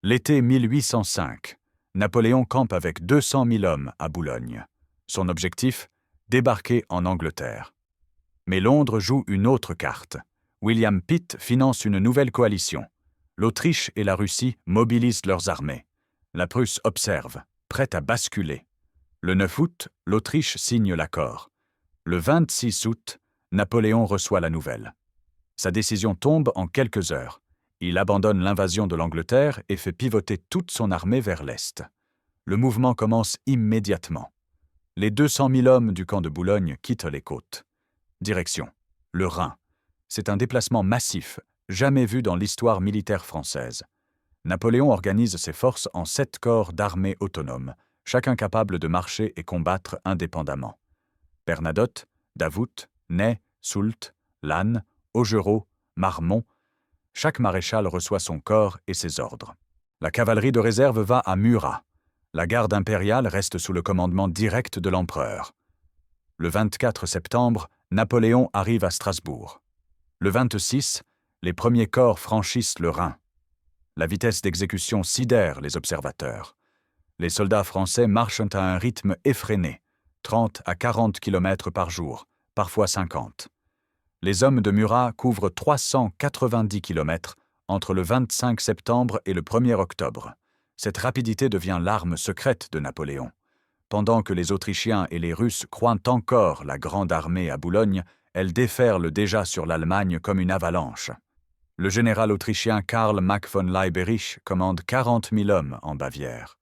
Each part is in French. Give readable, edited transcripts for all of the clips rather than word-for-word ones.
L'été 1805, Napoléon campe avec 200 000 hommes à Boulogne. Son objectif, débarquer en Angleterre. Mais Londres joue une autre carte. William Pitt finance une nouvelle coalition. L'Autriche et la Russie mobilisent leurs armées. La Prusse observe, prête à basculer. Le 9 août, l'Autriche signe l'accord. Le 26 août, Napoléon reçoit la nouvelle. Sa décision tombe en quelques heures. Il abandonne l'invasion de l'Angleterre et fait pivoter toute son armée vers l'Est. Le mouvement commence immédiatement. Les 200 000 hommes du camp de Boulogne quittent les côtes. Direction, le Rhin. C'est un déplacement massif, jamais vu dans l'histoire militaire française. Napoléon organise ses forces en 7 corps d'armée autonomes, chacun capable de marcher et combattre indépendamment. Bernadotte, Davout, Ney, Soult, Lannes, Augereau, Marmont, chaque maréchal reçoit son corps et ses ordres. La cavalerie de réserve va à Murat. La garde impériale reste sous le commandement direct de l'empereur. Le 24 septembre, Napoléon arrive à Strasbourg. Le 26, les premiers corps franchissent le Rhin. La vitesse d'exécution sidère les observateurs. Les soldats français marchent à un rythme effréné, 30 à 40 km par jour, parfois 50. Les hommes de Murat couvrent 390 km entre le 25 septembre et le 1er octobre. Cette rapidité devient l'arme secrète de Napoléon. Pendant que les Autrichiens et les Russes croient encore la grande armée à Boulogne, elle déferle déjà sur l'Allemagne comme une avalanche. Le général autrichien Karl Mack von Leiberich commande 40 000 hommes en Bavière.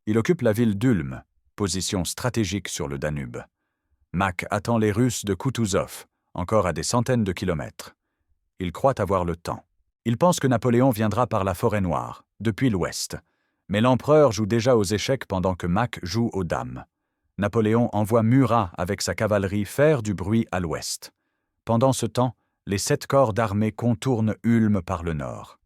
Il occupe la ville d'Ulm, position stratégique sur le Danube. Mack attend les Russes de Koutouzov, encore à des centaines de kilomètres. Il croit avoir le temps. Il pense que Napoléon viendra par la Forêt-Noire, depuis l'ouest. Mais l'empereur joue déjà aux échecs pendant que Mack joue aux dames. Napoléon envoie Murat avec sa cavalerie faire du bruit à l'ouest. Pendant ce temps, les 7 corps d'armée contournent Ulm par le nord.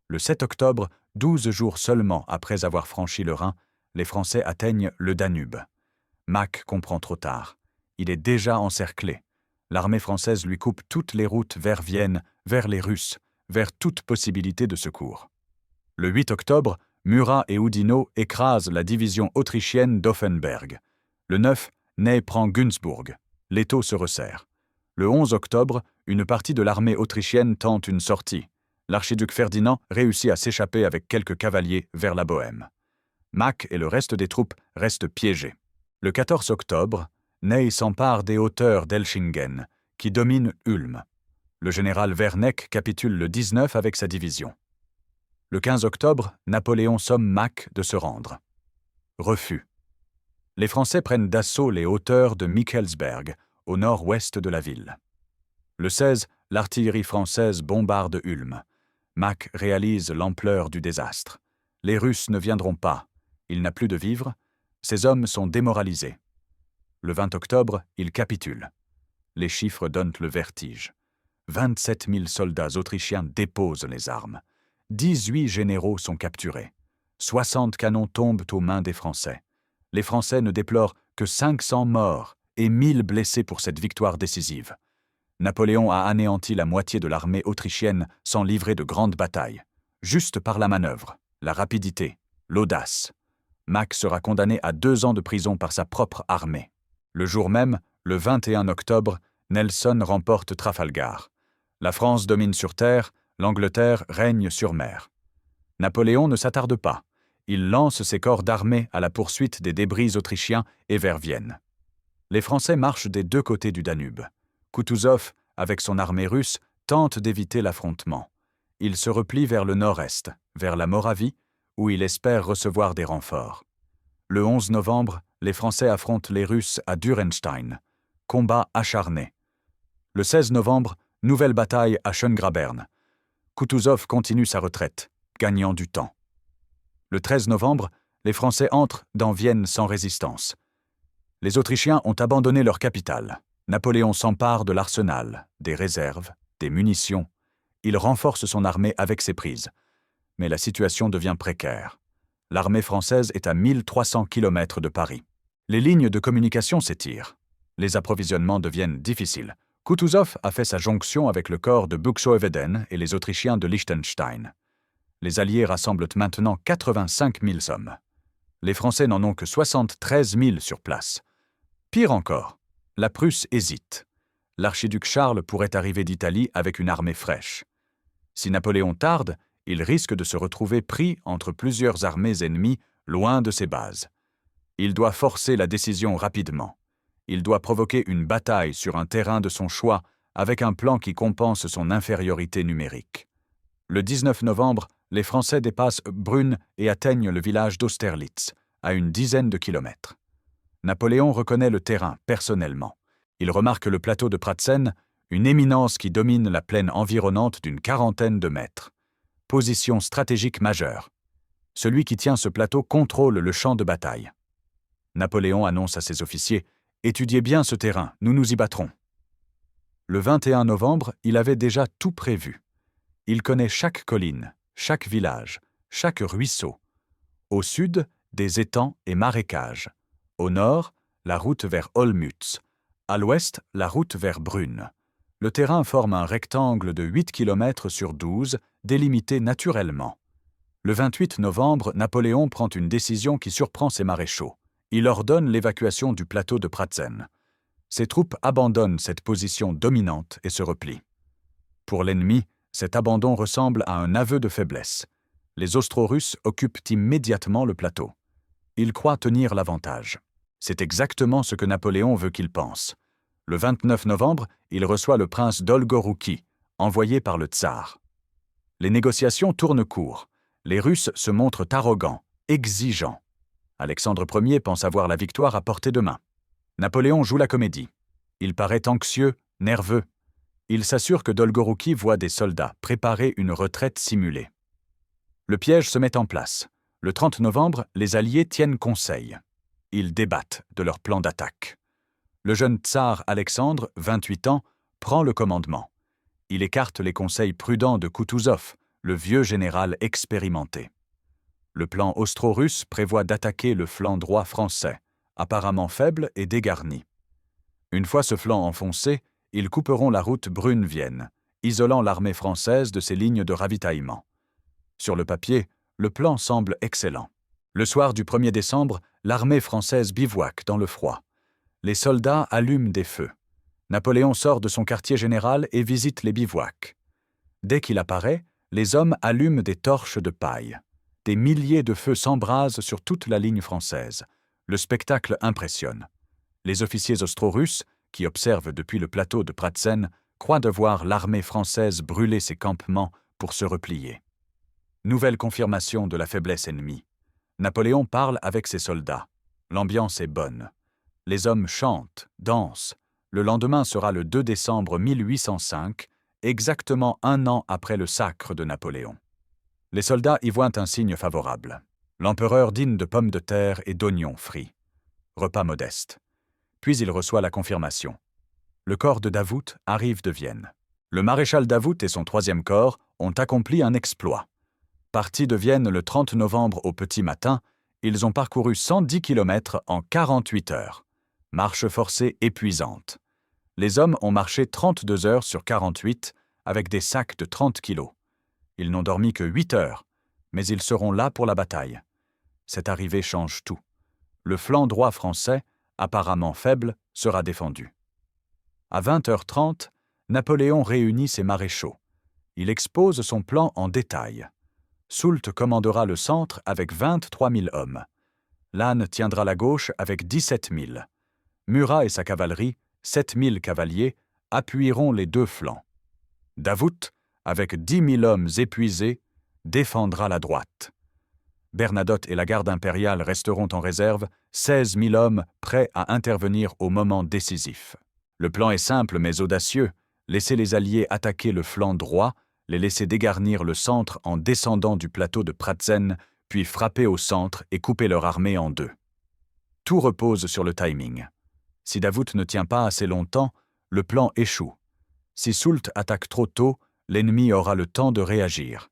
Le 7 octobre, 12 jours seulement après avoir franchi le Rhin, les Français atteignent le Danube. Mack comprend trop tard. Il est déjà encerclé. L'armée française lui coupe toutes les routes vers Vienne, vers les Russes, vers toute possibilité de secours. Le 8 octobre, Murat et Oudinot écrasent la division autrichienne d'Offenberg. Le 9, Ney prend Günzburg. L'étau se resserre. Le 11 octobre, une partie de l'armée autrichienne tente une sortie. L'archiduc Ferdinand réussit à s'échapper avec quelques cavaliers vers la Bohême. Mack et le reste des troupes restent piégés. Le 14 octobre, Ney s'empare des hauteurs d'Elchingen, qui dominent Ulm. Le général Werneck capitule le 19 avec sa division. Le 15 octobre, Napoléon somme Mack de se rendre. Refus. Les Français prennent d'assaut les hauteurs de Michelsberg, au nord-ouest de la ville. Le 16, l'artillerie française bombarde Ulm. Mack réalise l'ampleur du désastre. Les Russes ne viendront pas. Il n'a plus de vivres. Ses hommes sont démoralisés. Le 20 octobre, il capitule. Les chiffres donnent le vertige. 27 000 soldats autrichiens déposent les armes. 18 généraux sont capturés. 60 canons tombent aux mains des Français. Les Français ne déplorent que 500 morts et 1000 blessés pour cette victoire décisive. Napoléon a anéanti la moitié de l'armée autrichienne sans livrer de grandes batailles. Juste par la manœuvre, la rapidité, l'audace. Mack sera condamné à 2 ans de prison par sa propre armée. Le jour même, le 21 octobre, Nelson remporte Trafalgar. La France domine sur terre, l'Angleterre règne sur mer. Napoléon ne s'attarde pas. Il lance ses corps d'armée à la poursuite des débris autrichiens et vers Vienne. Les Français marchent des 2 côtés du Danube. Koutouzov, avec son armée russe, tente d'éviter l'affrontement. Il se replie vers le nord-est, vers la Moravie, où il espère recevoir des renforts. Le 11 novembre, les Français affrontent les Russes à Dürrenstein. Combat acharné. Le 16 novembre, nouvelle bataille à Schöngrabern. Koutouzov continue sa retraite, gagnant du temps. Le 13 novembre, les Français entrent dans Vienne sans résistance. Les Autrichiens ont abandonné leur capitale. Napoléon s'empare de l'arsenal, des réserves, des munitions. Il renforce son armée avec ses prises. Mais la situation devient précaire. L'armée française est à 1300 km de Paris. Les lignes de communication s'étirent. Les approvisionnements deviennent difficiles. Koutouzov a fait sa jonction avec le corps de Buxhoeveden et les Autrichiens de Liechtenstein. Les Alliés rassemblent maintenant 85 000 hommes. Les Français n'en ont que 73 000 sur place. Pire encore, la Prusse hésite. L'archiduc Charles pourrait arriver d'Italie avec une armée fraîche. Si Napoléon tarde, il risque de se retrouver pris entre plusieurs armées ennemies loin de ses bases. Il doit forcer la décision rapidement. Il doit provoquer une bataille sur un terrain de son choix avec un plan qui compense son infériorité numérique. Le 19 novembre, les Français dépassent Brünn et atteignent le village d'Austerlitz, à une dizaine de kilomètres. Napoléon reconnaît le terrain personnellement. Il remarque le plateau de Pratzen, une éminence qui domine la plaine environnante d'une quarantaine de mètres. Position stratégique majeure. Celui qui tient ce plateau contrôle le champ de bataille. Napoléon annonce à ses officiers « Étudiez bien ce terrain, nous nous y battrons ». Le 21 novembre, il avait déjà tout prévu. Il connaît chaque colline, chaque village, chaque ruisseau. Au sud, des étangs et marécages. Au nord, la route vers Olmütz. À l'ouest, la route vers Brünn. Le terrain forme un rectangle de 8 km sur 12, délimité naturellement. Le 28 novembre, Napoléon prend une décision qui surprend ses maréchaux. Il ordonne l'évacuation du plateau de Pratzen. Ses troupes abandonnent cette position dominante et se replient. Pour l'ennemi, cet abandon ressemble à un aveu de faiblesse. Les Austro-Russes occupent immédiatement le plateau. Ils croient tenir l'avantage. C'est exactement ce que Napoléon veut qu'ils pensent. Le 29 novembre, il reçoit le prince Dolgorouki, envoyé par le tsar. Les négociations tournent court. Les Russes se montrent arrogants, exigeants. Alexandre Ier pense avoir la victoire à portée de main. Napoléon joue la comédie. Il paraît anxieux, nerveux. Il s'assure que Dolgorouki voit des soldats préparer une retraite simulée. Le piège se met en place. Le 30 novembre, les Alliés tiennent conseil. Ils débattent de leur plan d'attaque. Le jeune tsar Alexandre, 28 ans, prend le commandement. Il écarte les conseils prudents de Koutouzov, le vieux général expérimenté. Le plan austro-russe prévoit d'attaquer le flanc droit français, apparemment faible et dégarni. Une fois ce flanc enfoncé, ils couperont la route Brünn-Vienne, isolant l'armée française de ses lignes de ravitaillement. Sur le papier, le plan semble excellent. Le soir du 1er décembre, l'armée française bivouaque dans le froid. Les soldats allument des feux. Napoléon sort de son quartier général et visite les bivouacs. Dès qu'il apparaît, les hommes allument des torches de paille. Des milliers de feux s'embrasent sur toute la ligne française. Le spectacle impressionne. Les officiers austro-russes, qui observent depuis le plateau de Pratzen, croient de voir l'armée française brûler ses campements pour se replier. Nouvelle confirmation de la faiblesse ennemie. Napoléon parle avec ses soldats. L'ambiance est bonne. Les hommes chantent, dansent. Le lendemain sera le 2 décembre 1805, exactement un an après le sacre de Napoléon. Les soldats y voient un signe favorable. L'empereur dîne de pommes de terre et d'oignons frits. Repas modeste. Puis il reçoit la confirmation. Le corps de Davout arrive de Vienne. Le maréchal Davout et son 3e corps ont accompli un exploit. Partis de Vienne le 30 novembre au petit matin, ils ont parcouru 110 km en 48 heures. Marche forcée épuisante. Les hommes ont marché 32 heures sur 48 avec des sacs de 30 kilos. Ils n'ont dormi que 8 heures, mais ils seront là pour la bataille. Cette arrivée change tout. Le flanc droit français, apparemment faible, sera défendu. À 20h30, Napoléon réunit ses maréchaux. Il expose son plan en détail. Soult commandera le centre avec 23 000 hommes. Lannes tiendra la gauche avec 17 000. Murat et sa cavalerie, 7 000 cavaliers, appuieront les deux flancs. Davout, avec 10 000 hommes épuisés, défendra la droite. Bernadotte et la garde impériale resteront en réserve, 16 000 hommes prêts à intervenir au moment décisif. Le plan est simple mais audacieux. Laisser les Alliés attaquer le flanc droit, les laisser dégarnir le centre en descendant du plateau de Pratzen, puis frapper au centre et couper leur armée en deux. Tout repose sur le timing. Si Davout ne tient pas assez longtemps, le plan échoue. Si Soult attaque trop tôt, l'ennemi aura le temps de réagir.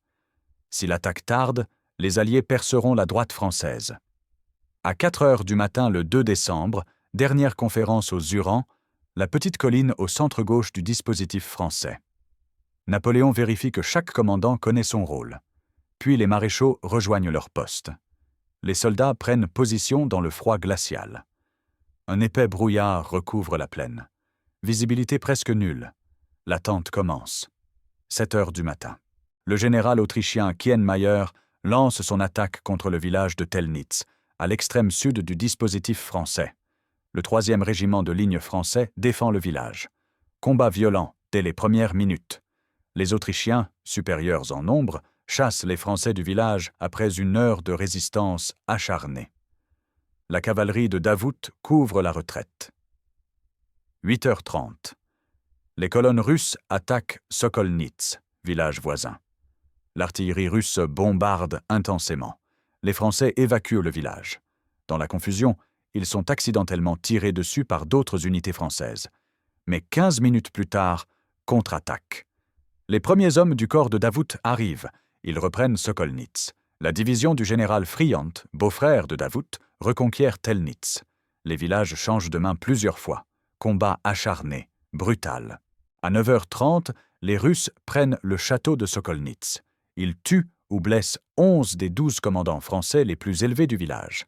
Si l'attaque tarde, les Alliés perceront la droite française. À 4 heures du matin le 2 décembre, dernière conférence aux Urans, la petite colline au centre-gauche du dispositif français. Napoléon vérifie que chaque commandant connaît son rôle. Puis les maréchaux rejoignent leur poste. Les soldats prennent position dans le froid glacial. Un épais brouillard recouvre la plaine. Visibilité presque nulle. L'attente commence. 7 heures du matin. Le général autrichien Kienmayer lance son attaque contre le village de Telnitz, à l'extrême sud du dispositif français. Le 3e régiment de ligne français défend le village. Combat violent dès les premières minutes. Les Autrichiens, supérieurs en nombre, chassent les Français du village après une heure de résistance acharnée. La cavalerie de Davout couvre la retraite. 8h30. Les colonnes russes attaquent Sokolnitz, village voisin. L'artillerie russe bombarde intensément. Les Français évacuent le village. Dans la confusion, ils sont accidentellement tirés dessus par d'autres unités françaises. Mais 15 minutes plus tard, contre-attaque. Les premiers hommes du corps de Davout arrivent. Ils reprennent Sokolnitz. La division du général Friant, beau-frère de Davout, reconquiert Telnitz. Les villages changent de main plusieurs fois. Combat acharné, brutal. À 9h30, les Russes prennent le château de Sokolnitz. Ils tuent ou blessent 11 des 12 commandants français les plus élevés du village.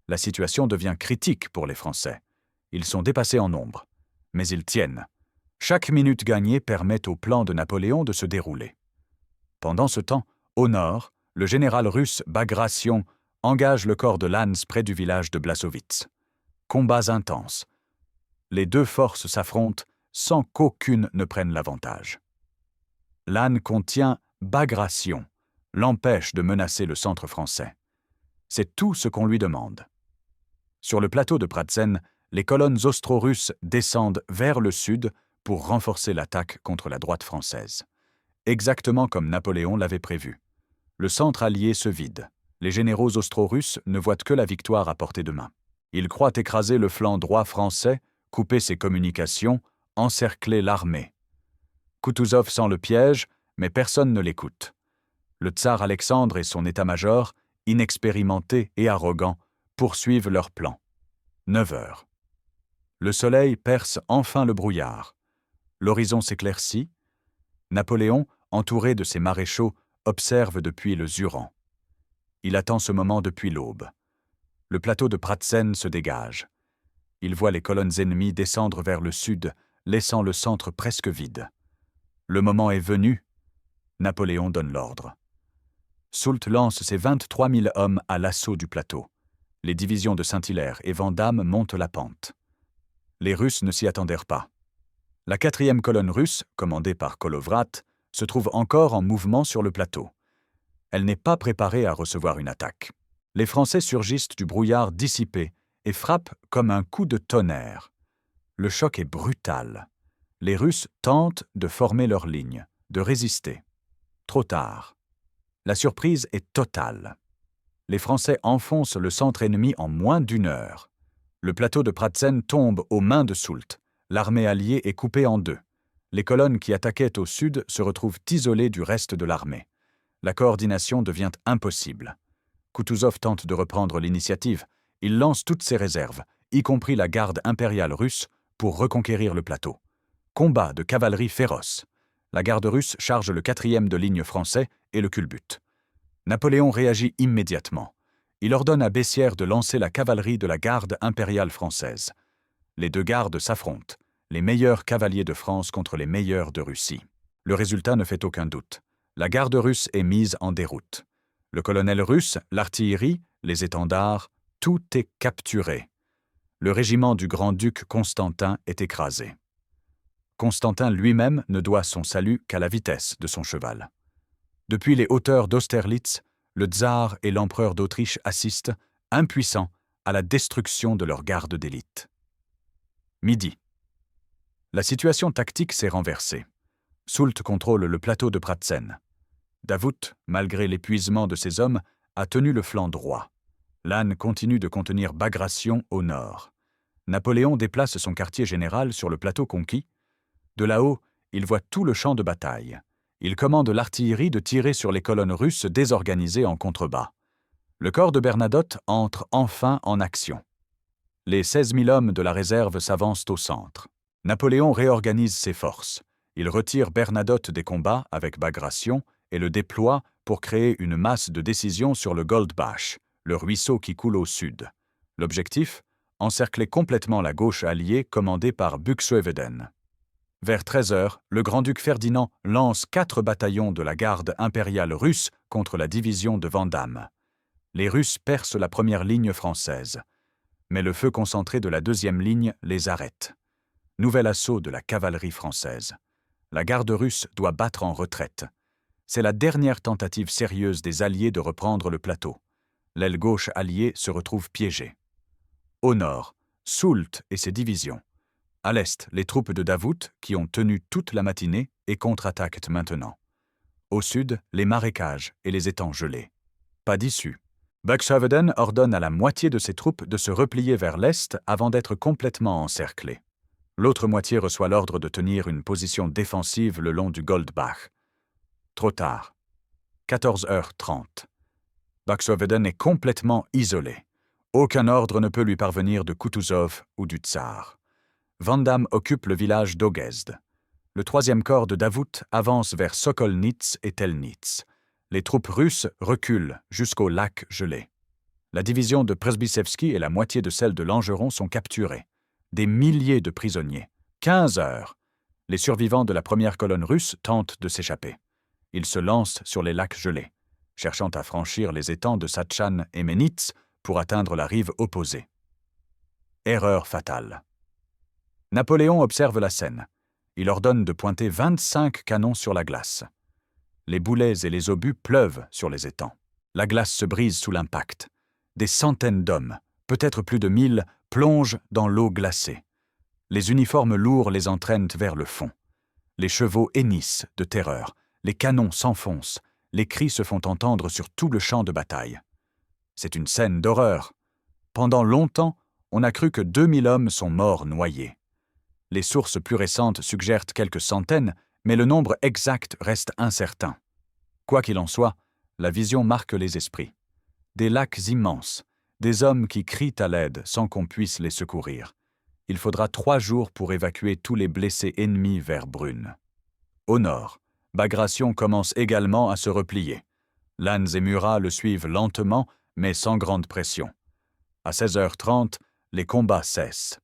La situation devient critique pour les Français. Ils sont dépassés en nombre. Mais ils tiennent. Chaque minute gagnée permet au plan de Napoléon de se dérouler. Pendant ce temps, au nord, le général russe Bagration engage le corps de Lannes près du village de Blasowitz. Combats intenses. Les deux forces s'affrontent sans qu'aucune ne prenne l'avantage. Lannes contient Bagration, l'empêche de menacer le centre français. C'est tout ce qu'on lui demande. Sur le plateau de Pratzen, les colonnes austro-russes descendent vers le sud pour renforcer l'attaque contre la droite française. Exactement comme Napoléon l'avait prévu. Le centre allié se vide. Les généraux austro-russes ne voient que la victoire à portée de main. Ils croient écraser le flanc droit français, couper ses communications, encercler l'armée. Koutouzov sent le piège, mais personne ne l'écoute. Le tsar Alexandre et son état-major, inexpérimentés et arrogants, poursuivent leur plan. 9 heures. Le soleil perce enfin le brouillard. L'horizon s'éclaircit. Napoléon, entouré de ses maréchaux, observe depuis le Zuran. Il attend ce moment depuis l'aube. Le plateau de Pratzen se dégage. Il voit les colonnes ennemies descendre vers le sud, laissant le centre presque vide. Le moment est venu. Napoléon donne l'ordre. Soult lance ses 23 000 hommes à l'assaut du plateau. Les divisions de Saint-Hilaire et Vandamme montent la pente. Les Russes ne s'y attendèrent pas. La 4e colonne russe, commandée par Kolovrat, se trouve encore en mouvement sur le plateau. Elle n'est pas préparée à recevoir une attaque. Les Français surgissent du brouillard dissipé et frappent comme un coup de tonnerre. Le choc est brutal. Les Russes tentent de former leur ligne, de résister. Trop tard. La surprise est totale. Les Français enfoncent le centre ennemi en moins d'1 heure. Le plateau de Pratzen tombe aux mains de Soult. L'armée alliée est coupée en deux. Les colonnes qui attaquaient au sud se retrouvent isolées du reste de l'armée. La coordination devient impossible. Koutouzov tente de reprendre l'initiative. Il lance toutes ses réserves, y compris la garde impériale russe, pour reconquérir le plateau. Combat de cavalerie féroce. La garde russe charge le 4e de ligne français et le culbute. Napoléon réagit immédiatement. Il ordonne à Bessières de lancer la cavalerie de la garde impériale française. Les deux gardes s'affrontent, les meilleurs cavaliers de France contre les meilleurs de Russie. Le résultat ne fait aucun doute. La garde russe est mise en déroute. Le colonel russe, l'artillerie, les étendards, tout est capturé. Le régiment du grand-duc Constantin est écrasé. Constantin lui-même ne doit son salut qu'à la vitesse de son cheval. Depuis les hauteurs d'Austerlitz, le tsar et l'empereur d'Autriche assistent, impuissants, à la destruction de leur garde d'élite. Midi. La situation tactique s'est renversée. Soult contrôle le plateau de Pratzen. Davout, malgré l'épuisement de ses hommes, a tenu le flanc droit. Lannes continue de contenir Bagration au nord. Napoléon déplace son quartier général sur le plateau conquis. De là-haut, il voit tout le champ de bataille. Il commande l'artillerie de tirer sur les colonnes russes désorganisées en contrebas. Le corps de Bernadotte entre enfin en action. Les 16 000 hommes de la réserve s'avancent au centre. Napoléon réorganise ses forces. Il retire Bernadotte des combats avec Bagration et le déploie pour créer une masse de décision sur le Goldbach, le ruisseau qui coule au sud. L'objectif? Encercler complètement la gauche alliée commandée par Buxtehude. Vers 13h, le grand-duc Ferdinand lance 4 bataillons de la garde impériale russe contre la division de Vandamme. Les Russes percent la première ligne française. Mais le feu concentré de la deuxième ligne les arrête. Nouvel assaut de la cavalerie française. La garde russe doit battre en retraite. C'est la dernière tentative sérieuse des Alliés de reprendre le plateau. L'aile gauche alliée se retrouve piégée. Au nord, Soult et ses divisions. À l'est, les troupes de Davout, qui ont tenu toute la matinée et contre-attaquent maintenant. Au sud, les marécages et les étangs gelés. Pas d'issue. Buxtehude ordonne à la moitié de ses troupes de se replier vers l'est avant d'être complètement encerclée. L'autre moitié reçoit l'ordre de tenir une position défensive le long du Goldbach. Trop tard. 14h30. Buxtehude est complètement isolé. Aucun ordre ne peut lui parvenir de Kutuzov ou du Tsar. Vandamme occupe le village d'Ogezd. Le 3e corps de Davout avance vers Sokolnitz et Telnitz. Les troupes russes reculent jusqu'au lac gelé. La division de Przebysewski et la moitié de celle de Langeron sont capturées. Des milliers de prisonniers. 15 heures. Les survivants de la première colonne russe tentent de s'échapper. Ils se lancent sur les lacs gelés, cherchant à franchir les étangs de Satchan et Menitz pour atteindre la rive opposée. Erreur fatale. Napoléon observe la scène. Il ordonne de pointer 25 canons sur la glace. Les boulets et les obus pleuvent sur les étangs. La glace se brise sous l'impact. Des centaines d'hommes, peut-être plus de 1000, plongent dans l'eau glacée. Les uniformes lourds les entraînent vers le fond. Les chevaux hennissent de terreur. Les canons s'enfoncent. Les cris se font entendre sur tout le champ de bataille. C'est une scène d'horreur. Pendant longtemps, on a cru que 2000 hommes sont morts noyés. Les sources plus récentes suggèrent quelques centaines, mais le nombre exact reste incertain. Quoi qu'il en soit, la vision marque les esprits. Des lacs immenses, des hommes qui crient à l'aide sans qu'on puisse les secourir. Il faudra 3 jours pour évacuer tous les blessés ennemis vers Brünn. Au nord, Bagration commence également à se replier. Lannes et Murat le suivent lentement, mais sans grande pression. À 16h30, les combats cessent.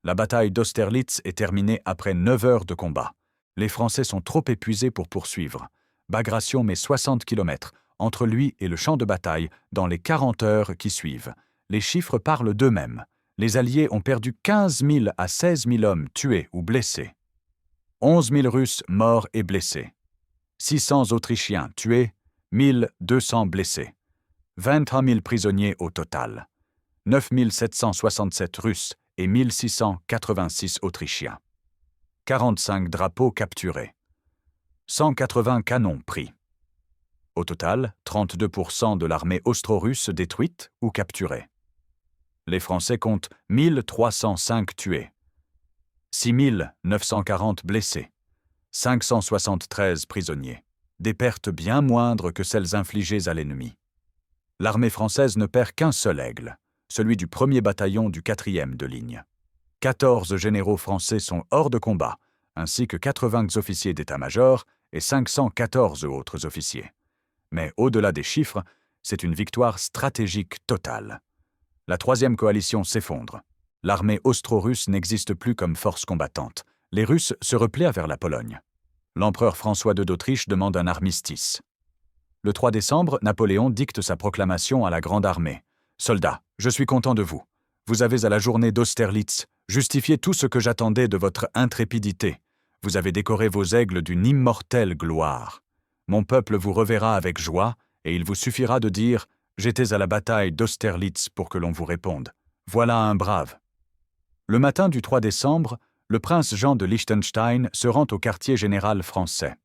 La bataille d'Austerlitz est terminée après 9 heures de combat. Les Français sont trop épuisés pour poursuivre. Bagration met 60 km entre lui et le champ de bataille dans les 40 heures qui suivent. Les chiffres parlent d'eux-mêmes. Les Alliés ont perdu 15 000 à 16 000 hommes tués ou blessés. 11 000 Russes morts et blessés. 600 Autrichiens tués, 1200 blessés. 21 000 prisonniers au total. 9 767 Russes et 1686 Autrichiens. 45 drapeaux capturés. 180 canons pris. Au total, 32% de l'armée austro-russe détruite ou capturée. Les Français comptent 1305 tués, 6940 blessés, 573 prisonniers, des pertes bien moindres que celles infligées à l'ennemi. L'armée française ne perd qu'un seul aigle, celui du 1er bataillon du 4e de ligne. 14 généraux français sont hors de combat, ainsi que 80 officiers d'état-major et 514 autres officiers. Mais au-delà des chiffres, c'est une victoire stratégique totale. La 3e coalition s'effondre. L'armée austro-russe n'existe plus comme force combattante. Les Russes se replient vers la Pologne. L'empereur François II d'Autriche demande un armistice. Le 3 décembre, Napoléon dicte sa proclamation à la Grande Armée. « Soldats, je suis content de vous. Vous avez à la journée d'Austerlitz justifié tout ce que j'attendais de votre intrépidité. Vous avez décoré vos aigles d'une immortelle gloire. Mon peuple vous reverra avec joie, et il vous suffira de dire « J'étais à la bataille d'Austerlitz » pour que l'on vous réponde « Voilà un brave ». Le matin du 3 décembre, le prince Jean de Liechtenstein se rend au quartier général français.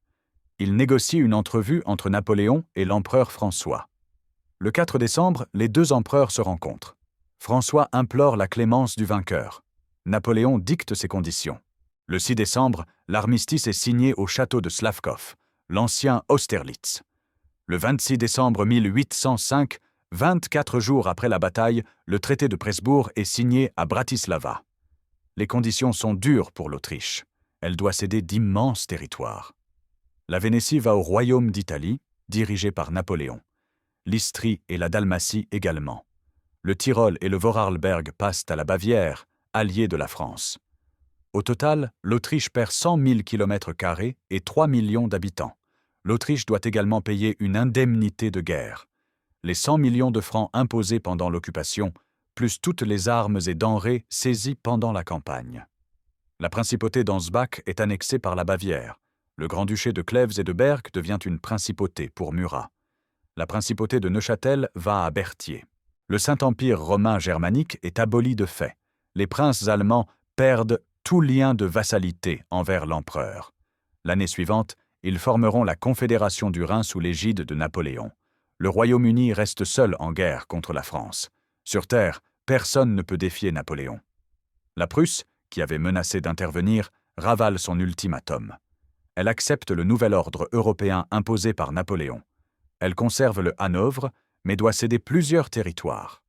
Il négocie une entrevue entre Napoléon et l'empereur François. Le 4 décembre, les 2 empereurs se rencontrent. François implore la clémence du vainqueur. Napoléon dicte ses conditions. Le 6 décembre, l'armistice est signé au château de Slavkov, l'ancien Austerlitz. Le 26 décembre 1805, 24 jours après la bataille, le traité de Presbourg est signé à Bratislava. Les conditions sont dures pour l'Autriche. Elle doit céder d'immenses territoires. La Vénétie va au royaume d'Italie, dirigée par Napoléon. L'Istrie et la Dalmatie également. Le Tyrol et le Vorarlberg passent à la Bavière, alliée de la France. Au total, l'Autriche perd 100 000 km² et 3 millions d'habitants. L'Autriche doit également payer une indemnité de guerre. Les 100 millions de francs imposés pendant l'occupation, plus toutes les armes et denrées saisies pendant la campagne. La principauté d'Ansbach est annexée par la Bavière. Le grand-duché de Clèves et de Berg devient une principauté pour Murat. La principauté de Neuchâtel va à Berthier. Le Saint-Empire romain germanique est aboli de fait. Les princes allemands perdent tout lien de vassalité envers l'empereur. L'année suivante, ils formeront la Confédération du Rhin sous l'égide de Napoléon. Le Royaume-Uni reste seul en guerre contre la France. Sur terre, personne ne peut défier Napoléon. La Prusse, qui avait menacé d'intervenir, ravale son ultimatum. Elle accepte le nouvel ordre européen imposé par Napoléon. Elle conserve le Hanovre, mais doit céder plusieurs territoires.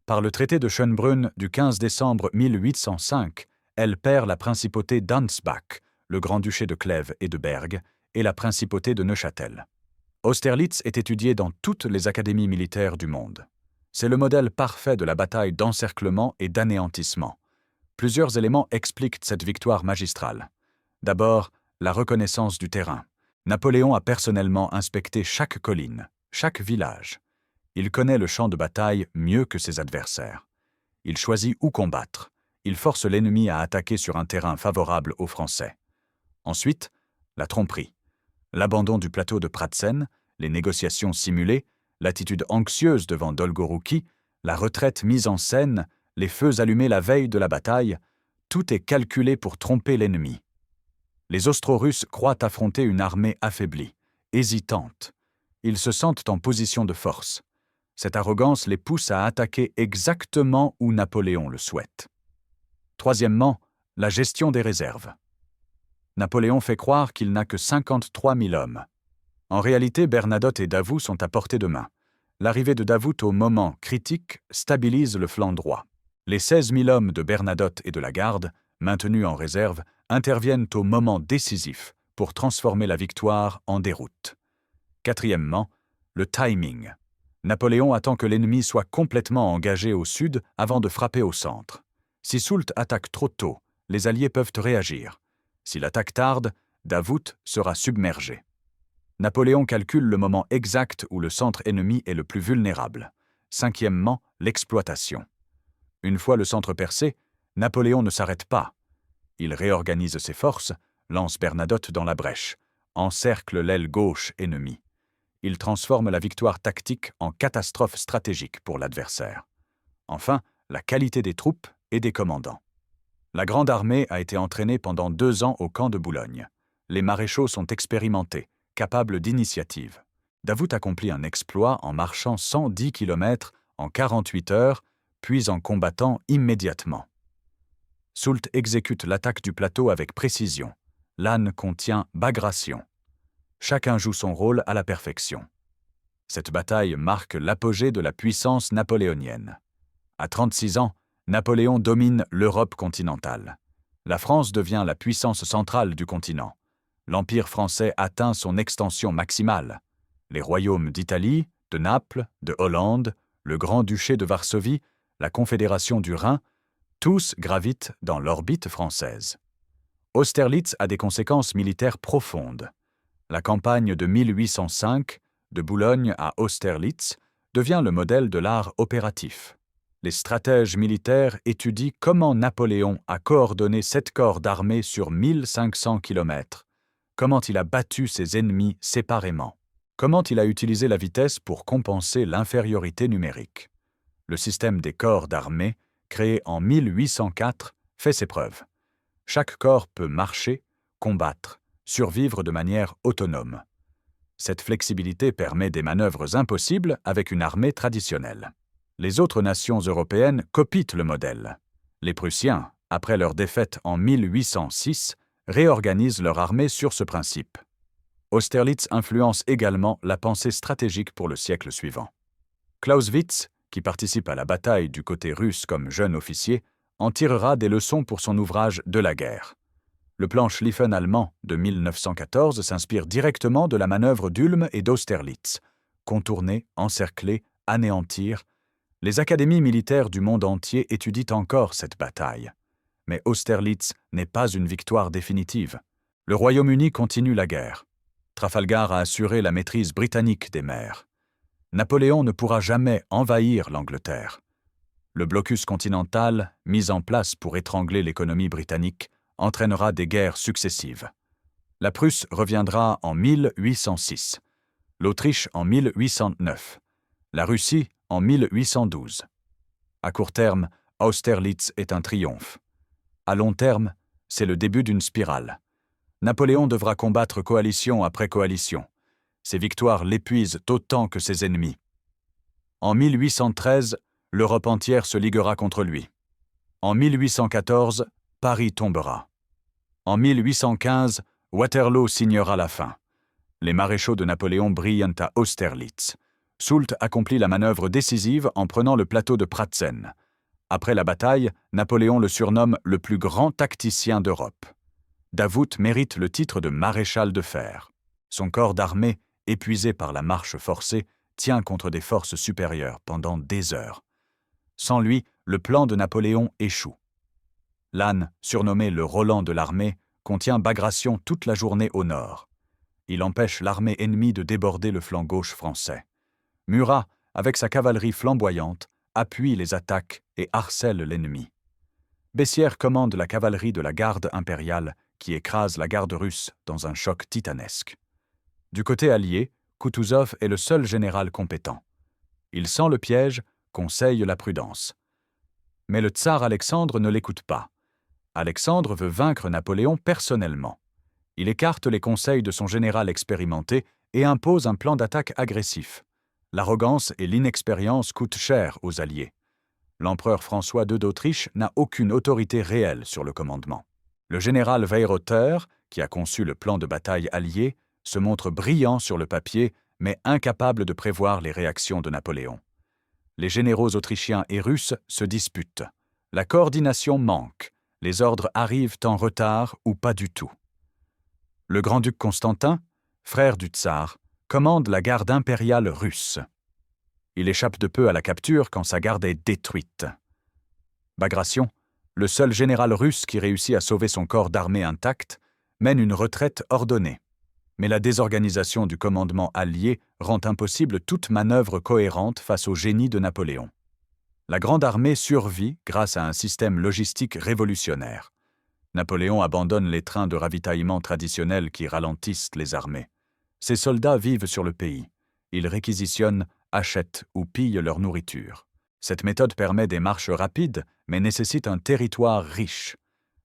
Par le traité de Schönbrunn du 15 décembre 1805, elle perd la principauté d'Ansbach, le grand-duché de Clèves et de Berg, et la principauté de Neuchâtel. Austerlitz est étudié dans toutes les académies militaires du monde. C'est le modèle parfait de la bataille d'encerclement et d'anéantissement. Plusieurs éléments expliquent cette victoire magistrale. D'abord, la reconnaissance du terrain. Napoléon a personnellement inspecté chaque colline, chaque village. Il connaît le champ de bataille mieux que ses adversaires. Il choisit où combattre. Il force l'ennemi à attaquer sur un terrain favorable aux Français. Ensuite, la tromperie. L'abandon du plateau de Pratzen, les négociations simulées, l'attitude anxieuse devant Dolgorouki, la retraite mise en scène, les feux allumés la veille de la bataille, tout est calculé pour tromper l'ennemi. Les Austro-Russes croient affronter une armée affaiblie, hésitante. Ils se sentent en position de force. Cette arrogance les pousse à attaquer exactement où Napoléon le souhaite. Troisièmement, la gestion des réserves. Napoléon fait croire qu'il n'a que 53 000 hommes. En réalité, Bernadotte et Davout sont à portée de main. L'arrivée de Davout au moment critique stabilise le flanc droit. Les 16 000 hommes de Bernadotte et de la garde, maintenus en réserve, interviennent au moment décisif pour transformer la victoire en déroute. Quatrièmement, le timing. Napoléon attend que l'ennemi soit complètement engagé au sud avant de frapper au centre. Si Soult attaque trop tôt, les Alliés peuvent réagir. Si l'attaque tarde, Davout sera submergé. Napoléon calcule le moment exact où le centre ennemi est le plus vulnérable. Cinquièmement, l'exploitation. Une fois le centre percé, Napoléon ne s'arrête pas. Il réorganise ses forces, lance Bernadotte dans la brèche, encercle l'aile gauche ennemie. Il transforme la victoire tactique en catastrophe stratégique pour l'adversaire. Enfin, la qualité des troupes et des commandants. La Grande Armée a été entraînée pendant 2 ans au camp de Boulogne. Les maréchaux sont expérimentés, capables d'initiative. Davout accomplit un exploit en marchant 110 km en 48 heures, puis en combattant immédiatement. Soult exécute l'attaque du plateau avec précision. Lannes contient Bagration. Chacun joue son rôle à la perfection. Cette bataille marque l'apogée de la puissance napoléonienne. À 36 ans, Napoléon domine l'Europe continentale. La France devient la puissance centrale du continent. L'Empire français atteint son extension maximale. Les royaumes d'Italie, de Naples, de Hollande, le Grand-Duché de Varsovie, la Confédération du Rhin, tous gravitent dans l'orbite française. Austerlitz a des conséquences militaires profondes. La campagne de 1805, de Boulogne à Austerlitz, devient le modèle de l'art opératif. Les stratèges militaires étudient comment Napoléon a coordonné 7 corps d'armée sur 1500 km, comment il a battu ses ennemis séparément, comment il a utilisé la vitesse pour compenser l'infériorité numérique. Le système des corps d'armée, créé en 1804, fait ses preuves. Chaque corps peut marcher, combattre, survivre de manière autonome. Cette flexibilité permet des manœuvres impossibles avec une armée traditionnelle. Les autres nations européennes copient le modèle. Les Prussiens, après leur défaite en 1806, réorganisent leur armée sur ce principe. Austerlitz influence également la pensée stratégique pour le siècle suivant. Clausewitz, qui participe à la bataille du côté russe comme jeune officier, en tirera des leçons pour son ouvrage De la guerre. Le plan Schlieffen allemand de 1914 s'inspire directement de la manœuvre d'Ulm et d'Austerlitz. Contourner, encercler, anéantir. Les académies militaires du monde entier étudient encore cette bataille. Mais Austerlitz n'est pas une victoire définitive. Le Royaume-Uni continue la guerre. Trafalgar a assuré la maîtrise britannique des mers. Napoléon ne pourra jamais envahir l'Angleterre. Le blocus continental, mis en place pour étrangler l'économie britannique, entraînera des guerres successives. La Prusse reviendra en 1806, l'Autriche en 1809, la Russie en 1812. À court terme, Austerlitz est un triomphe. À long terme, c'est le début d'une spirale. Napoléon devra combattre coalition après coalition. Ses victoires l'épuisent autant que ses ennemis. En 1813, l'Europe entière se liguera contre lui. En 1814, Paris tombera. En 1815, Waterloo signera la fin. Les maréchaux de Napoléon brillent à Austerlitz. Soult accomplit la manœuvre décisive en prenant le plateau de Pratzen. Après la bataille, Napoléon le surnomme le plus grand tacticien d'Europe. Davout mérite le titre de maréchal de fer. Son corps d'armée, épuisé par la marche forcée, tient contre des forces supérieures pendant des heures. Sans lui, le plan de Napoléon échoue. Lannes, surnommé le Roland de l'armée, contient Bagration toute la journée au nord. Il empêche l'armée ennemie de déborder le flanc gauche français. Murat, avec sa cavalerie flamboyante, appuie les attaques et harcèle l'ennemi. Bessières commande la cavalerie de la garde impériale qui écrase la garde russe dans un choc titanesque. Du côté allié, Koutouzov est le seul général compétent. Il sent le piège, conseille la prudence. Mais le tsar Alexandre ne l'écoute pas. Alexandre veut vaincre Napoléon personnellement. Il écarte les conseils de son général expérimenté et impose un plan d'attaque agressif. L'arrogance et l'inexpérience coûtent cher aux Alliés. L'empereur François II d'Autriche n'a aucune autorité réelle sur le commandement. Le général Weyrother, qui a conçu le plan de bataille allié, se montre brillant sur le papier, mais incapable de prévoir les réactions de Napoléon. Les généraux autrichiens et russes se disputent. La coordination manque. Les ordres arrivent en retard ou pas du tout. Le grand-duc Constantin, frère du tsar, commande la garde impériale russe. Il échappe de peu à la capture quand sa garde est détruite. Bagration, le seul général russe qui réussit à sauver son corps d'armée intact, mène une retraite ordonnée. Mais la désorganisation du commandement allié rend impossible toute manœuvre cohérente face au génie de Napoléon. La Grande Armée survit grâce à un système logistique révolutionnaire. Napoléon abandonne les trains de ravitaillement traditionnels qui ralentissent les armées. Ses soldats vivent sur le pays. Ils réquisitionnent, achètent ou pillent leur nourriture. Cette méthode permet des marches rapides, mais nécessite un territoire riche.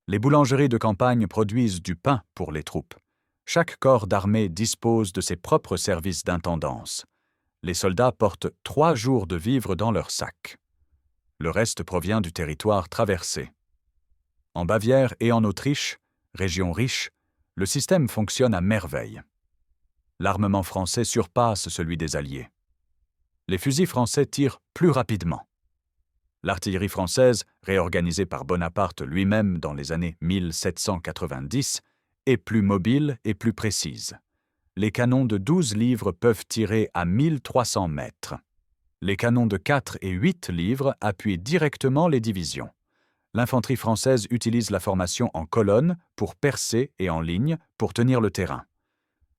Les boulangeries de campagne produisent du pain pour les troupes. Chaque corps d'armée dispose de ses propres services d'intendance. Les soldats portent 3 jours de vivres dans leurs sacs. Le reste provient du territoire traversé. En Bavière et en Autriche, région riche, le système fonctionne à merveille. L'armement français surpasse celui des Alliés. Les fusils français tirent plus rapidement. L'artillerie française, réorganisée par Bonaparte lui-même dans les années 1790, est plus mobile et plus précise. Les canons de 12 livres peuvent tirer à 1300 mètres. Les canons de 4 et 8 livres appuient directement les divisions. L'infanterie française utilise la formation en colonne pour percer et en ligne pour tenir le terrain.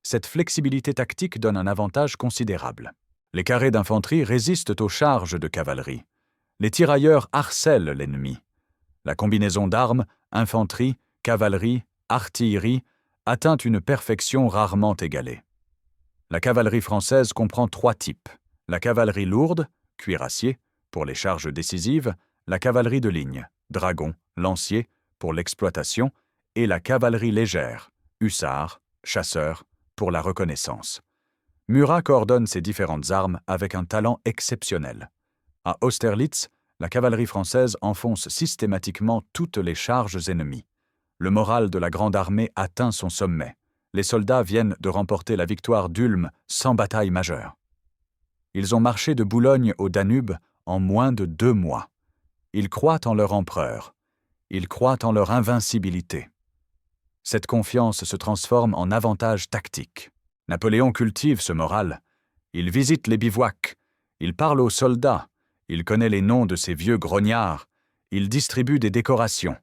Cette flexibilité tactique donne un avantage considérable. Les carrés d'infanterie résistent aux charges de cavalerie. Les tirailleurs harcèlent l'ennemi. La combinaison d'armes, infanterie, cavalerie, artillerie, atteint une perfection rarement égalée. La cavalerie française comprend 3 types. La cavalerie lourde, cuirassier, pour les charges décisives, la cavalerie de ligne, dragon, lancier, pour l'exploitation, et la cavalerie légère, hussards, chasseurs, pour la reconnaissance. Murat coordonne ces différentes armes avec un talent exceptionnel. À Austerlitz, la cavalerie française enfonce systématiquement toutes les charges ennemies. Le moral de la Grande Armée atteint son sommet. Les soldats viennent de remporter la victoire d'Ulm sans bataille majeure. Ils ont marché de Boulogne au Danube en moins de 2 mois. Ils croient en leur empereur. Ils croient en leur invincibilité. Cette confiance se transforme en avantage tactique. Napoléon cultive ce moral. Il visite les bivouacs, il parle aux soldats, il connaît les noms de ces vieux grognards, il distribue des décorations.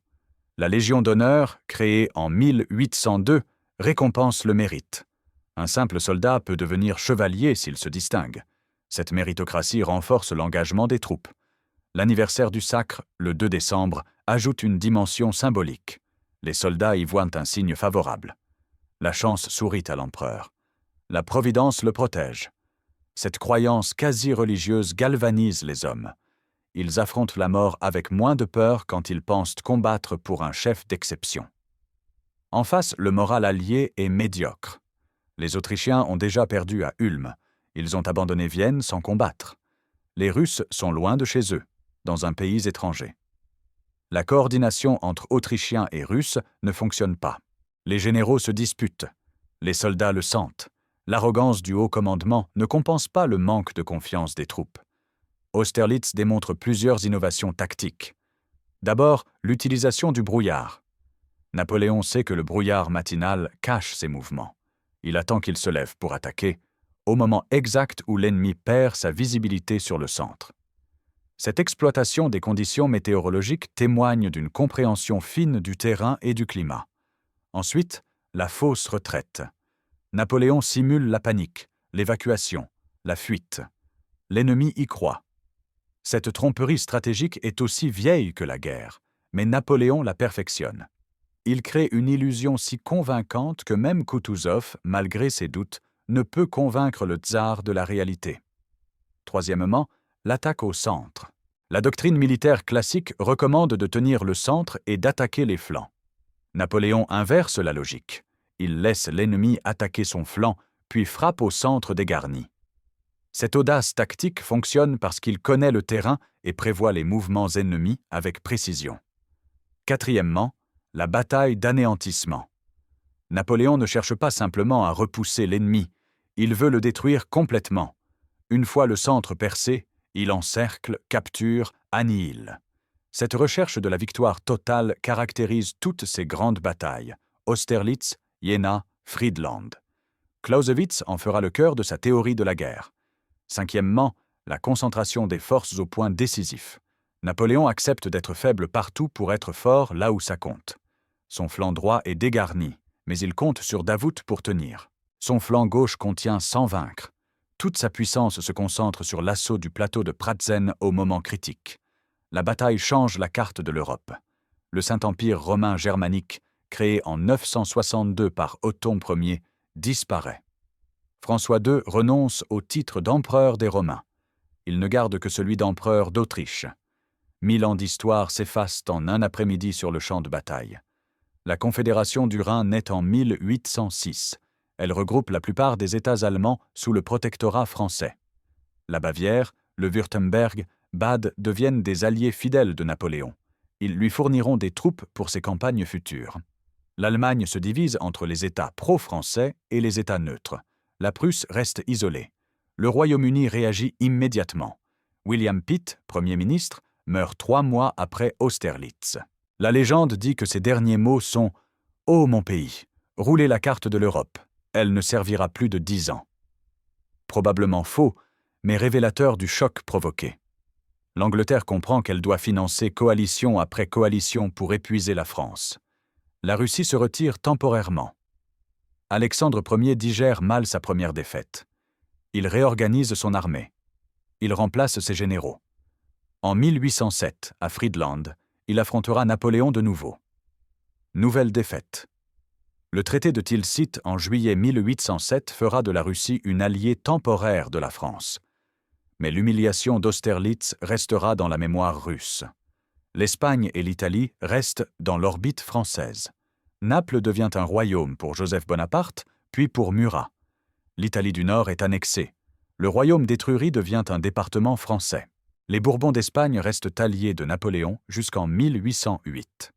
La Légion d'honneur, créée en 1802, récompense le mérite. Un simple soldat peut devenir chevalier s'il se distingue. Cette méritocratie renforce l'engagement des troupes. L'anniversaire du sacre, le 2 décembre, ajoute une dimension symbolique. Les soldats y voient un signe favorable. La chance sourit à l'empereur. La providence le protège. Cette croyance quasi-religieuse galvanise les hommes. Ils affrontent la mort avec moins de peur quand ils pensent combattre pour un chef d'exception. En face, le moral allié est médiocre. Les Autrichiens ont déjà perdu à Ulm. Ils ont abandonné Vienne sans combattre. Les Russes sont loin de chez eux, dans un pays étranger. La coordination entre Autrichiens et Russes ne fonctionne pas. Les généraux se disputent. Les soldats le sentent. L'arrogance du haut commandement ne compense pas le manque de confiance des troupes. Austerlitz démontre plusieurs innovations tactiques. D'abord, l'utilisation du brouillard. Napoléon sait que le brouillard matinal cache ses mouvements. Il attend qu'il se lève pour attaquer, au moment exact où l'ennemi perd sa visibilité sur le centre. Cette exploitation des conditions météorologiques témoigne d'une compréhension fine du terrain et du climat. Ensuite, la fausse retraite. Napoléon simule la panique, l'évacuation, la fuite. L'ennemi y croit. Cette tromperie stratégique est aussi vieille que la guerre, mais Napoléon la perfectionne. Il crée une illusion si convaincante que même Koutouzov, malgré ses doutes, ne peut convaincre le tsar de la réalité. Troisièmement, l'attaque au centre. La doctrine militaire classique recommande de tenir le centre et d'attaquer les flancs. Napoléon inverse la logique. Il laisse l'ennemi attaquer son flanc, puis frappe au centre des garnis. Cette audace tactique fonctionne parce qu'il connaît le terrain et prévoit les mouvements ennemis avec précision. Quatrièmement, la bataille d'anéantissement. Napoléon ne cherche pas simplement à repousser l'ennemi, il veut le détruire complètement. Une fois le centre percé, il encercle, capture, annihile. Cette recherche de la victoire totale caractérise toutes ces grandes batailles, Austerlitz, Jena, Friedland. Clausewitz en fera le cœur de sa théorie de la guerre. Cinquièmement, la concentration des forces au point décisif. Napoléon accepte d'être faible partout pour être fort là où ça compte. Son flanc droit est dégarni, mais il compte sur Davout pour tenir. Son flanc gauche contient sans vaincre. Toute sa puissance se concentre sur l'assaut du plateau de Pratzen au moment critique. La bataille change la carte de l'Europe. Le Saint-Empire romain germanique, créé en 962 par Othon Ier, disparaît. François II renonce au titre d'empereur des Romains. Il ne garde que celui d'empereur d'Autriche. 1000 ans d'histoire s'effacent en un après-midi sur le champ de bataille. La Confédération du Rhin naît en 1806. Elle regroupe la plupart des États allemands sous le protectorat français. La Bavière, le Wurtemberg, Bade deviennent des alliés fidèles de Napoléon. Ils lui fourniront des troupes pour ses campagnes futures. L'Allemagne se divise entre les États pro-français et les États neutres. La Prusse reste isolée. Le Royaume-Uni réagit immédiatement. William Pitt, Premier ministre, meurt 3 mois après Austerlitz. La légende dit que ses derniers mots sont « Ô mon pays, roulez la carte de l'Europe, elle ne servira plus de 10 ans ». Probablement faux, mais révélateur du choc provoqué. L'Angleterre comprend qu'elle doit financer coalition après coalition pour épuiser la France. La Russie se retire temporairement. Alexandre Ier digère mal sa première défaite. Il réorganise son armée. Il remplace ses généraux. En 1807, à Friedland, il affrontera Napoléon de nouveau. Nouvelle défaite. Le traité de Tilsit en juillet 1807 fera de la Russie une alliée temporaire de la France. Mais l'humiliation d'Austerlitz restera dans la mémoire russe. L'Espagne et l'Italie restent dans l'orbite française. Naples devient un royaume pour Joseph Bonaparte, puis pour Murat. L'Italie du Nord est annexée. Le royaume d'Étrurie devient un département français. Les Bourbons d'Espagne restent alliés de Napoléon jusqu'en 1808.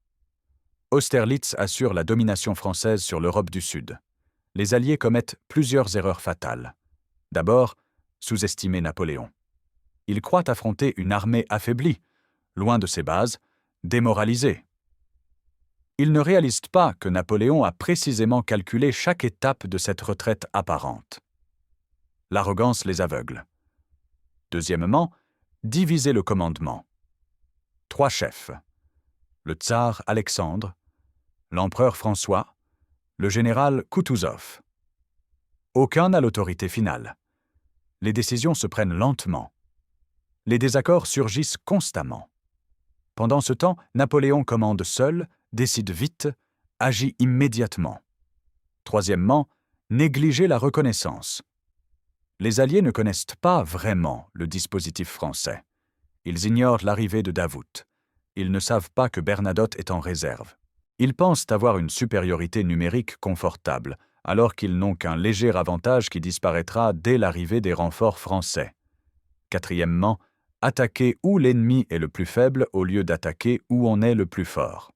Austerlitz assure la domination française sur l'Europe du Sud. Les Alliés commettent plusieurs erreurs fatales. D'abord, sous-estimer Napoléon. Ils croient affronter une armée affaiblie, loin de ses bases, démoralisée. Ils ne réalisent pas que Napoléon a précisément calculé chaque étape de cette retraite apparente. L'arrogance les aveugle. Deuxièmement, diviser le commandement. 3 chefs. Le tsar Alexandre, l'empereur François, le général Koutouzov. Aucun n'a l'autorité finale. Les décisions se prennent lentement. Les désaccords surgissent constamment. Pendant ce temps, Napoléon commande seul, décide vite, agit immédiatement. Troisièmement, négliger la reconnaissance. Les Alliés ne connaissent pas vraiment le dispositif français. Ils ignorent l'arrivée de Davout. Ils ne savent pas que Bernadotte est en réserve. Ils pensent avoir une supériorité numérique confortable, alors qu'ils n'ont qu'un léger avantage qui disparaîtra dès l'arrivée des renforts français. Quatrièmement, attaquer où l'ennemi est le plus faible au lieu d'attaquer où on est le plus fort.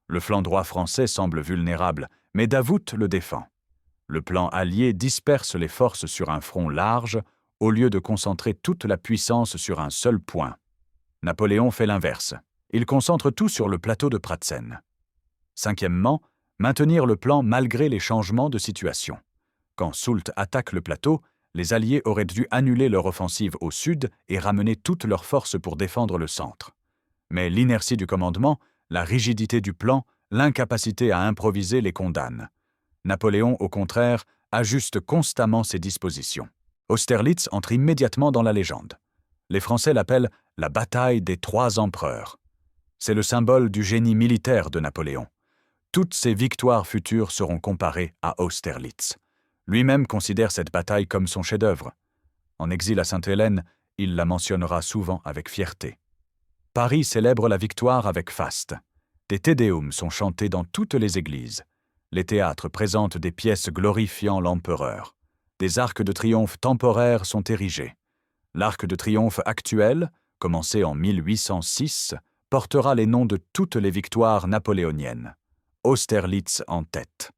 Le flanc droit français semble vulnérable, mais Davout le défend. Le plan allié disperse les forces sur un front large au lieu de concentrer toute la puissance sur un seul point. Napoléon fait l'inverse. Il concentre tout sur le plateau de Pratzen. Cinquièmement, maintenir le plan malgré les changements de situation. Quand Soult attaque le plateau, les Alliés auraient dû annuler leur offensive au sud et ramener toutes leurs forces pour défendre le centre. Mais l'inertie du commandement, la rigidité du plan, l'incapacité à improviser les condamnent. Napoléon, au contraire, ajuste constamment ses dispositions. Austerlitz entre immédiatement dans la légende. Les Français l'appellent la bataille des 3 empereurs. C'est le symbole du génie militaire de Napoléon. Toutes ses victoires futures seront comparées à Austerlitz. Lui-même considère cette bataille comme son chef-d'œuvre. En exil à Sainte-Hélène, il la mentionnera souvent avec fierté. Paris célèbre la victoire avec faste. Des Te Deum sont chantés dans toutes les églises. Les théâtres présentent des pièces glorifiant l'empereur. Des arcs de triomphe temporaires sont érigés. L'arc de triomphe actuel, commencé en 1806, portera les noms de toutes les victoires napoléoniennes. Austerlitz en tête.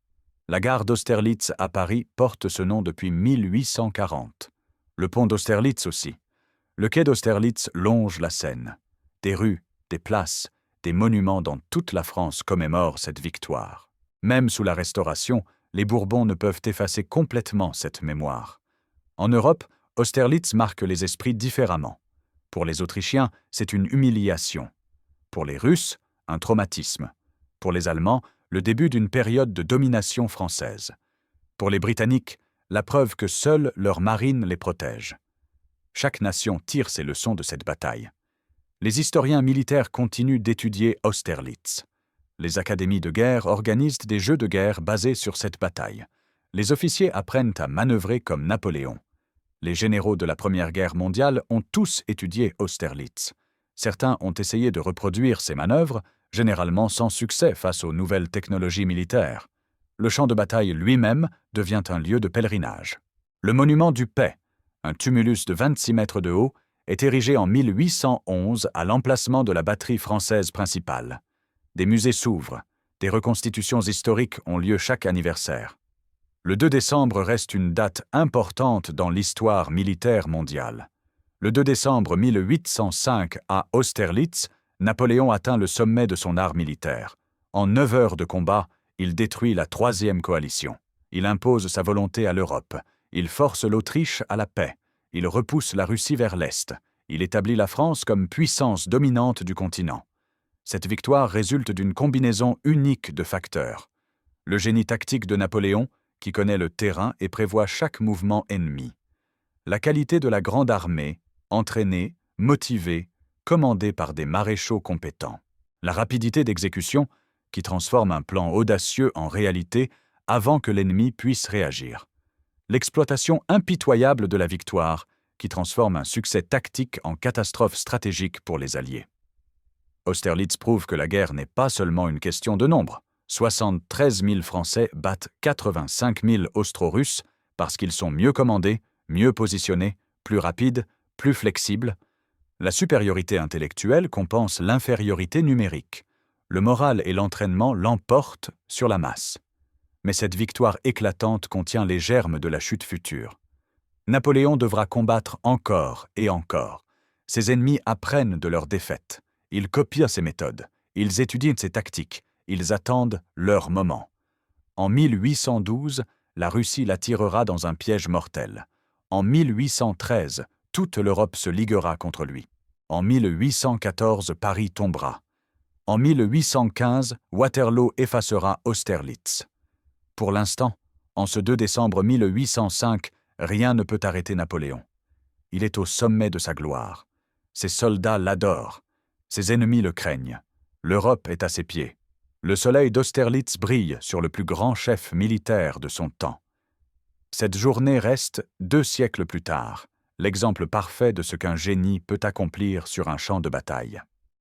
La gare d'Austerlitz à Paris porte ce nom depuis 1840. Le pont d'Austerlitz aussi. Le quai d'Austerlitz longe la Seine. Des rues, des places, des monuments dans toute la France commémorent cette victoire. Même sous la Restauration, les Bourbons ne peuvent effacer complètement cette mémoire. En Europe, Austerlitz marque les esprits différemment. Pour les Autrichiens, c'est une humiliation. Pour les Russes, un traumatisme. Pour les Allemands, le début d'une période de domination française. Pour les Britanniques, la preuve que seule leur marine les protège. Chaque nation tire ses leçons de cette bataille. Les historiens militaires continuent d'étudier Austerlitz. Les académies de guerre organisent des jeux de guerre basés sur cette bataille. Les officiers apprennent à manœuvrer comme Napoléon. Les généraux de la Première Guerre mondiale ont tous étudié Austerlitz. Certains ont essayé de reproduire ces manœuvres, généralement sans succès face aux nouvelles technologies militaires. Le champ de bataille lui-même devient un lieu de pèlerinage. Le monument du Paix, un tumulus de 26 mètres de haut, est érigé en 1811 à l'emplacement de la batterie française principale. Des musées s'ouvrent, des reconstitutions historiques ont lieu chaque anniversaire. Le 2 décembre reste une date importante dans l'histoire militaire mondiale. Le 2 décembre 1805, à Austerlitz, Napoléon atteint le sommet de son art militaire. En 9 heures de combat, il détruit la 3e coalition. Il impose sa volonté à l'Europe. Il force l'Autriche à la paix. Il repousse la Russie vers l'Est. Il établit la France comme puissance dominante du continent. Cette victoire résulte d'une combinaison unique de facteurs. Le génie tactique de Napoléon, qui connaît le terrain et prévoit chaque mouvement ennemi. La qualité de la grande armée, entraînée, motivée, commandée par des maréchaux compétents. La rapidité d'exécution, qui transforme un plan audacieux en réalité avant que l'ennemi puisse réagir. L'exploitation impitoyable de la victoire, qui transforme un succès tactique en catastrophe stratégique pour les Alliés. Austerlitz prouve que la guerre n'est pas seulement une question de nombre. 73 000 Français battent 85 000 Austro-Russes parce qu'ils sont mieux commandés, mieux positionnés, plus rapides, plus flexibles. La supériorité intellectuelle compense l'infériorité numérique. Le moral et l'entraînement l'emportent sur la masse. Mais cette victoire éclatante contient les germes de la chute future. Napoléon devra combattre encore et encore. Ses ennemis apprennent de leurs défaites. Ils copient ses méthodes. Ils étudient ses tactiques. ils attendent leur moment. En 1812, la Russie l'attirera dans un piège mortel. En 1813, toute l'Europe se liguera contre lui. En 1814, Paris tombera. En 1815, Waterloo effacera Austerlitz. Pour l'instant, en ce 2 décembre 1805, rien ne peut arrêter Napoléon. Il est au sommet de sa gloire. Ses soldats l'adorent. Ses ennemis le craignent. L'Europe est à ses pieds. Le soleil d'Austerlitz brille sur le plus grand chef militaire de son temps. Cette journée reste, 2 siècles plus tard, l'exemple parfait de ce qu'un génie peut accomplir sur un champ de bataille.